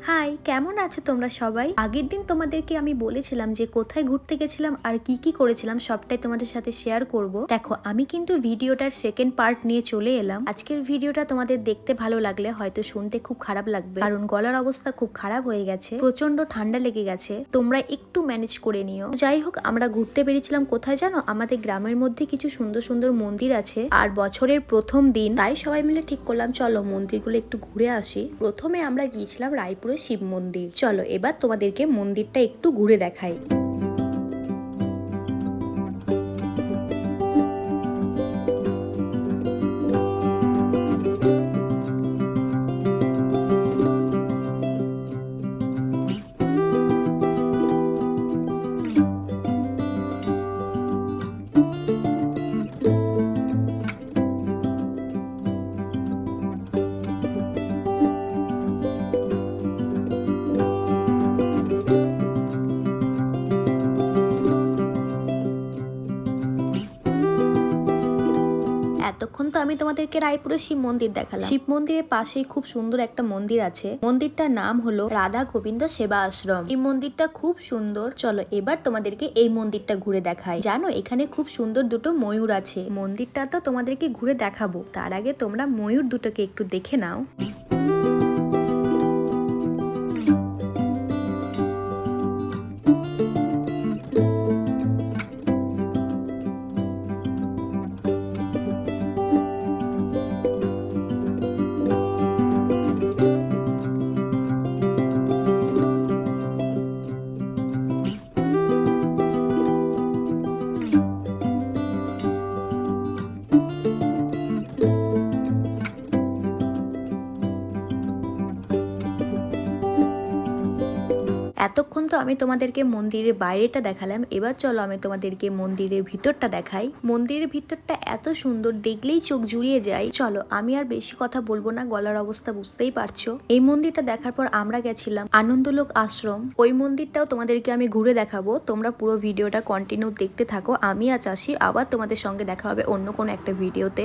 High, কেমন আছো তোমরা সবাই? আগের দিন তোমাদেরকে আমি বলেছিলাম যে কোথায় ঘুরতে গেছিলাম আর কি কি করেছিলাম সবটাই তোমাদের সাথে শেয়ার করব। দেখো, আমি কিন্তু ভিডিওটার সেকেন্ড পার্ট নিয়ে চলে এলাম। আজকের ভিডিওটা তোমাদের দেখতে ভালো লাগলে হয়তো শুনতে খুব খারাপ লাগবে, কারণ গলার অবস্থা খুব খারাপ হয়ে গেছে, প্রচন্ড ঠান্ডা লেগে গেছে। তোমরা একটু ম্যানেজ করে নিও। যাই হোক, আমরা ঘুরতে বেরিয়েছিলাম কোথায় জানো? আমাদের গ্রামের মধ্যে কিছু সুন্দর সুন্দর মন্দির আছে, আর বছরের প্রথম দিন, তাই সবাই মিলে ঠিক করলাম চলো মন্দিরগুলো একটু ঘুরে আসি। প্রথমে আমরা গিয়েছিলাম রায়পুর শিব মন্দির। চলো এবার তোমাদেরকে মন্দিরটা একটু ঘুরে দেখাই। এতক্ষণ তো আমি তোমাদেরকে রায়পুরের শিব মন্দির দেখালাম। শিব মন্দিরের পাশেই খুব সুন্দর একটা মন্দির আছে। মন্দিরটার নাম হলো রাধা গোবিন্দ সেবা আশ্রম। এই মন্দিরটা খুব সুন্দর। চলো এবার তোমাদেরকে এই মন্দিরটা ঘুরে দেখাই। জানো, এখানে খুব সুন্দর দুটো ময়ূর আছে। মন্দিরটা তো তোমাদেরকে ঘুরে দেখাবো, তার আগে তোমরা ময়ূর দুটোকে একটু দেখে নাও। এতক্ষণ তো আমি তোমাদেরকে মন্দিরের বাইরেটা দেখালাম, এবার চলো আমি তোমাদেরকে মন্দিরের ভিতরটা দেখাই। মন্দিরের ভিতরটা এত সুন্দর, দেখলেই চোখ জুড়িয়ে যায়। চলো, আমি আর বেশি কথা বলবো না, গলার অবস্থা বুঝতেই পারছো। এই মন্দিরটা দেখার পর আমরা গেছিলাম আনন্দলোক আশ্রম। ওই মন্দিরটাও তোমাদেরকে আমি ঘুরে দেখাবো। তোমরা পুরো ভিডিওটা কন্টিনিউ দেখতে থাকো। আমি আজ আসি, আবার তোমাদের সঙ্গে দেখা হবে অন্য কোনো একটা ভিডিওতে।